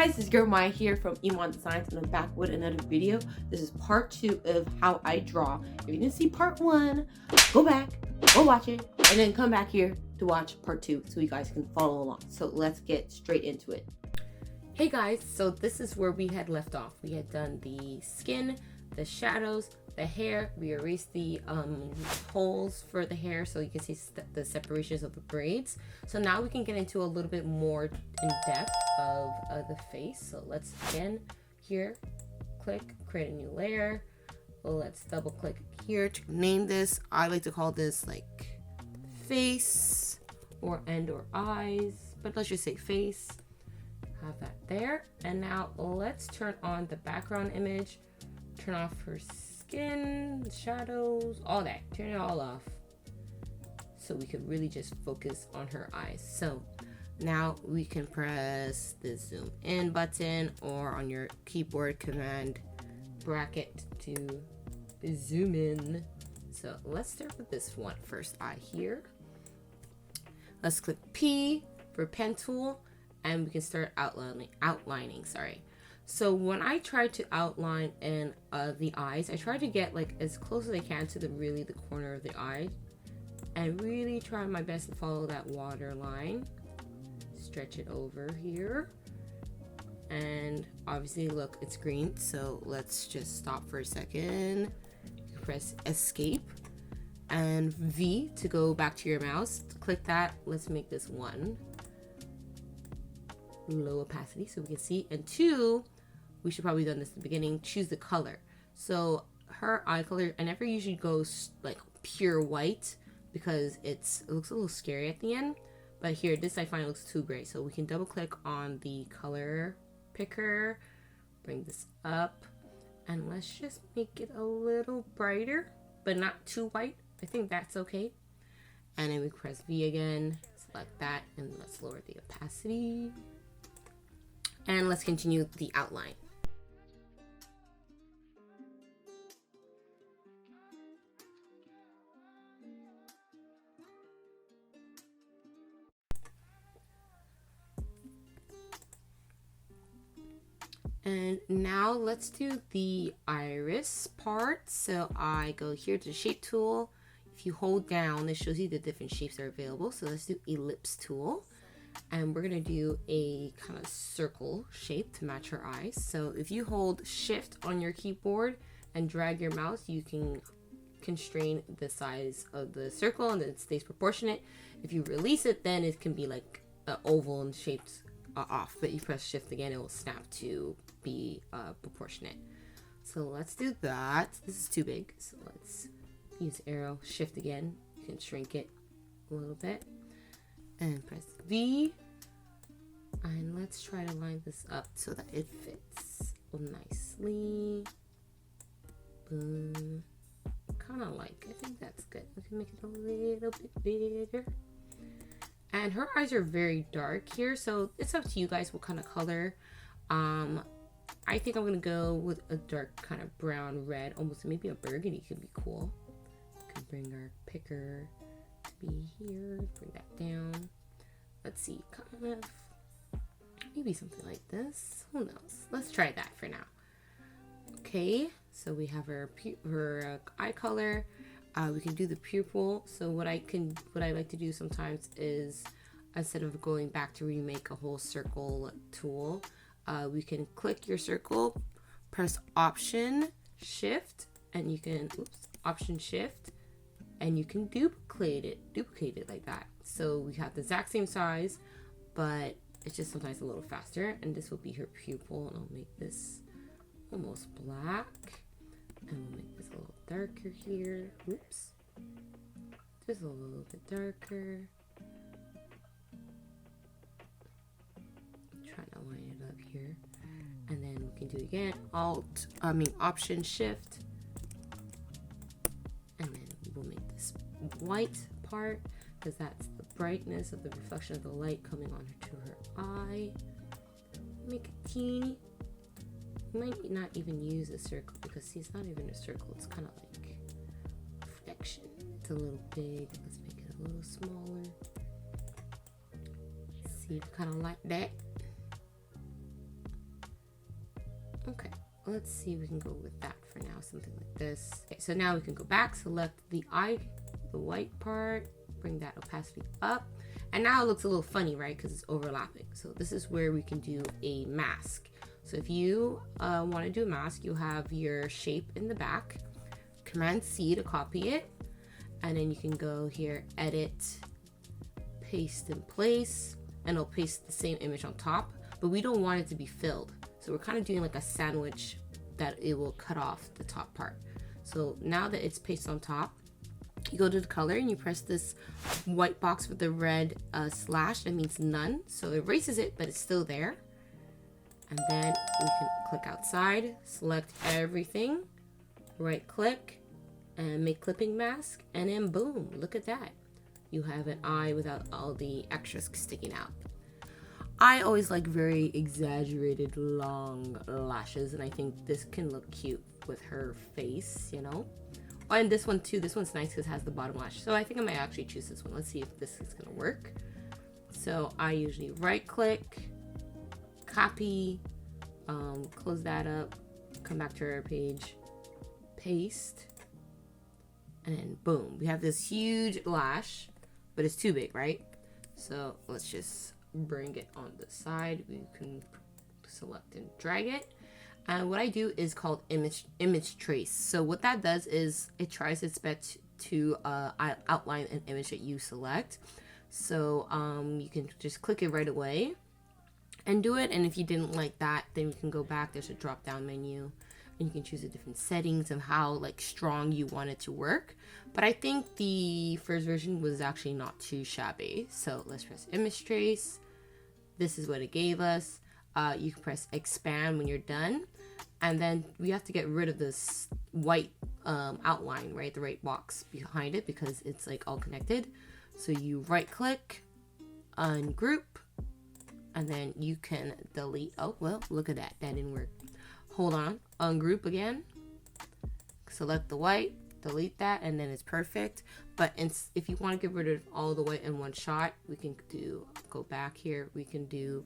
guys, it's girl Maya here from Iman Designs, and I'm back with another video. This is part 2 of how I draw. If you didn't see part 1, go back, go watch it, and then come back here to watch part 2 so you guys can follow along. So let's get straight into it. Hey guys, so this is where we had left off. We had done the skin, the shadows, the hair. We erased the holes for the hair so you can see the separations of the braids. So now we can get into a little bit more in depth of the face. So let's again here click create a new layer. Let's double click here to name this. I like to call this like face or eyes, but let's just say face. Have that there. And now let's turn on the background image, turn off her skin, shadows, all that. Turn it all off so we could really just focus on her eyes. So now we can press the zoom in button or on your keyboard command bracket to zoom in. So let's start with this one first eye here. Let's click P for pen tool and we can start outlining. So when I try to outline in the eyes, I try to get like as close as I can to the corner of the eye and really try my best to follow that water line. Stretch it over here. And obviously look, it's green. So let's just stop for a second. You press escape and V to go back to your mouse. Click that. Let's make this 1. Low opacity so we can see. And 2, we should probably done this at the beginning, choose the color. So her eye color, I never usually go like pure white because it looks a little scary at the end, but here this I find looks too gray. So we can double click on the color picker, bring this up, and let's just make it a little brighter but not too white. I think that's okay. And then we press V again, select that, and let's lower the opacity. And let's continue the outline. And now let's do the iris part. So I go here to the shape tool. If you hold down, it shows you the different shapes that are available. So let's do ellipse tool. And we're gonna do a kind of circle shape to match her eyes. So if you hold shift on your keyboard and drag your mouse, you can constrain the size of the circle and it stays proportionate. If you release it, then it can be like an oval and shaped off, but you press shift again, it will snap to be proportionate. So let's do that. This is too big, so let's use arrow, shift again. You can shrink it a little bit and press V, and let's try to line this up so that it fits nicely. Boom. Kind of like, I think that's good. We can make it a little bit bigger. And her eyes are very dark here, so it's up to you guys what kind of color. I think I'm gonna go with a dark kind of brown red, almost maybe a burgundy could be cool. We can bring our picker to be here, bring that down. Let's see, kind of maybe something like this. Who knows? Let's try that for now. Okay, so we have her eye color. We can do the pupil. So what I like to do sometimes is instead of going back to remake a whole circle tool, we can click your circle, press Option Shift, and you can Option Shift, and you can duplicate it like that. So we have the exact same size, but it's just sometimes a little faster. And this will be her pupil, and I'll make this almost black. And we'll make this a little darker here. Oops. Just a little bit darker. Trying to line it up here. And then we can do again. Option Shift. And then we'll make this white part because that's the brightness of the reflection of the light coming on to her eye. Make it teeny. You might not even use a circle because see, it's not even a circle, it's kind of like reflection. It's a little big. Let's make it a little smaller. See, kind of like that. let's see, we can go with that for now, something like this. Okay, so now we can go back, select the eye, the white part, bring that opacity up, and now it looks a little funny, right? Because it's overlapping. So this is where we can do a mask. So if you want to do a mask, you have your shape in the back, Command C to copy it, and then you can go here, edit, paste in place, and it'll paste the same image on top, but we don't want it to be filled. So we're kind of doing like a sandwich that it will cut off the top part. So now that it's pasted on top, you go to the color and you press this white box with the red slash. That means none. So it erases it, but it's still there. And then we can click outside, select everything, right click, and make clipping mask. And then boom, look at that. You have an eye without all the extras sticking out. I always like very exaggerated long lashes, and I think this can look cute with her face, you know. Oh, and this one too, this one's nice because it has the bottom lash. So I think I might actually choose this one. Let's see if this is gonna work. So I usually right click, copy, close that up, come back to our page, paste, and then boom, we have this huge lash, but it's too big, right? So let's just bring it on the side. We can select and drag it. And what I do is called image trace. So what that does is it tries its best to outline an image that you select. So you can just click it right away and do it. And if you didn't like that, then you can go back. There's a drop down menu and you can choose the different settings of how like strong you want it to work. But I think the first version was actually not too shabby. So let's press image trace. This is what it gave us. You can press expand when you're done. And then we have to get rid of this white outline, right? The right box behind it because it's like all connected. So you right click, ungroup, and then you can delete. Oh, well, look at that. That didn't work. Hold on, ungroup again. Select the white, delete that, and then it's perfect. But if you want to get rid of all the white in one shot, we can go back here. We can do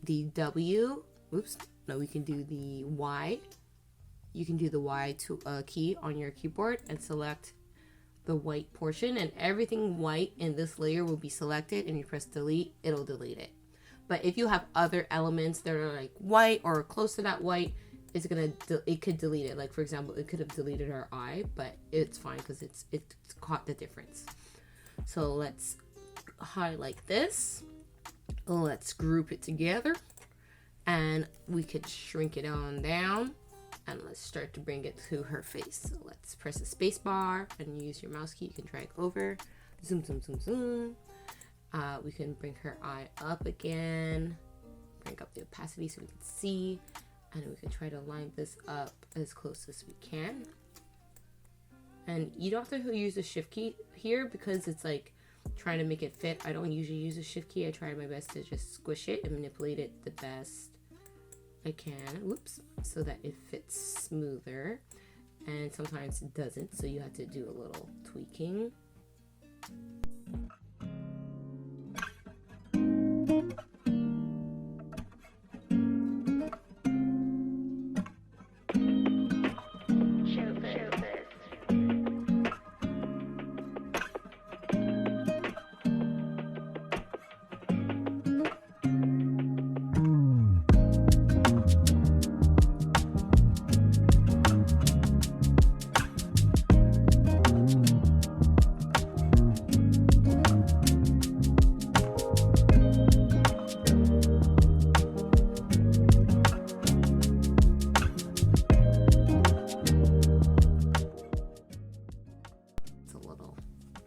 the W. Oops. No, we can do the Y. You can do the Y key on your keyboard and select the white portion, and everything white in this layer will be selected, and you press delete, it'll delete it. But if you have other elements that are like white or close to that white, it could delete it. Like for example, it could have deleted our eye, but it's fine because it's caught the difference. So let's highlight this. Let's group it together. And we could shrink it on down, and let's start to bring it to her face. So let's press the space bar and use your mouse key. You can drag over, zoom, zoom, zoom, zoom. We can bring her eye up again, bring up the opacity so we can see, and we can try to line this up as close as we can. And you don't have to use the shift key here because it's like trying to make it fit. I don't usually use the shift key. I try my best to just squish it and manipulate it the best I can, whoops, so that it fits smoother, and sometimes it doesn't, so you have to do a little tweaking.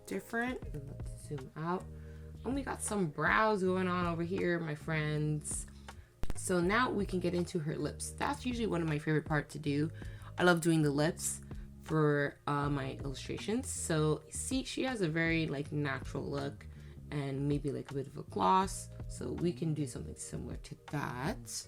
Different. Let's zoom out, and we got some brows going on over here, my friends. So now we can get into her lips. That's usually one of my favorite parts to do. I love doing the lips for my illustrations. So see, she has a very like natural look and maybe like a bit of a gloss, so we can do something similar to that.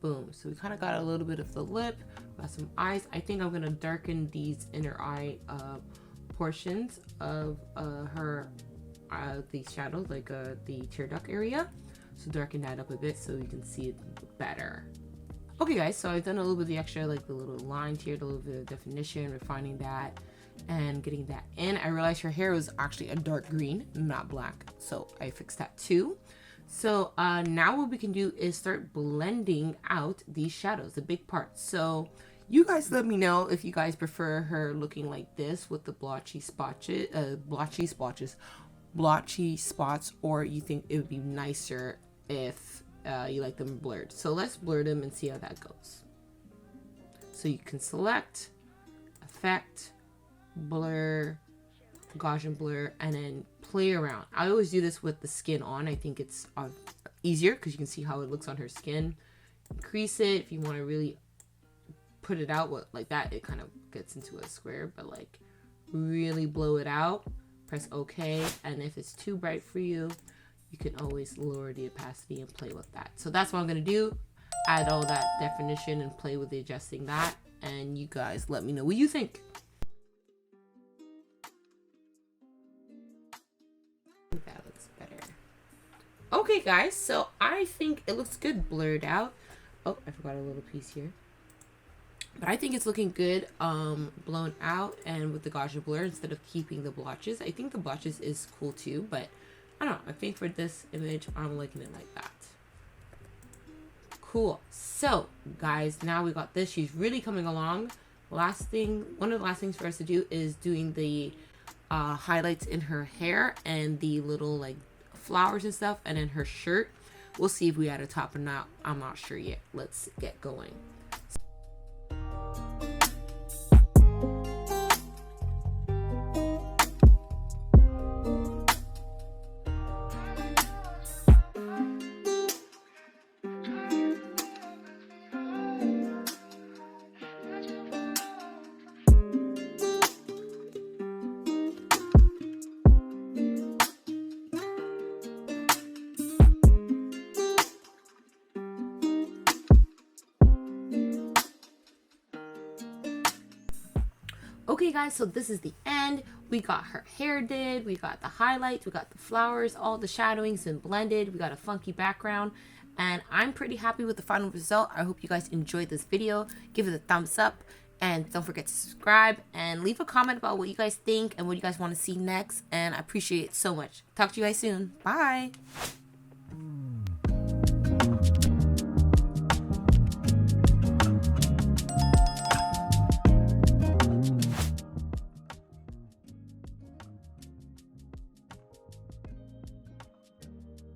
Boom. So we kind of got a little bit of the lip, got some eyes. I think I'm gonna darken these inner eye portions of her these shadows, like the tear duct area. So darken that up a bit so you can see it better. Okay guys, so I've done a little bit of the extra, like the little lines here, the little bit of definition, refining that and getting that in. I realized her hair was actually a dark green, not black, so I fixed that too. So now what we can do is start blending out these shadows, the big parts. So you guys let me know if you guys prefer her looking like this with the blotchy spots, or you think it would be nicer if you like them blurred. So let's blur them and see how that goes. So you can select effect, blur, Gaussian blur, and then play around. I always do this with the skin on. I think it's easier because you can see how it looks on her skin. Increase it if you want to really put it out like that. It kind of gets into a square, but like really blow it out. Press OK, and if it's too bright for you, you can always lower the opacity and play with that. So that's what I'm gonna do. Add all that definition and play with adjusting that, and you guys let me know what you think. That looks better. Okay guys, so I think it looks good blurred out. Oh, I forgot a little piece here. But I think it's looking good blown out and with the Gaussian blur instead of keeping the blotches. I think the blotches is cool too, but I don't know. I think for this image, I'm liking it like that. Cool. So guys, now we got this. She's really coming along. Last thing, one of the last things for us to do is doing the highlights in her hair and the little like flowers and stuff, and then her shirt. We'll see if we add a top or not. I'm not sure yet. Let's get going. Okay guys, so this is the end. We got her hair did, we got the highlights, we got the flowers, all the shadowings and blended, we got a funky background, and I'm pretty happy with the final result. I hope you guys enjoyed this video. Give it a thumbs up, and don't forget to subscribe, and leave a comment about what you guys think and what you guys want to see next, and I appreciate it so much. Talk to you guys soon. Bye!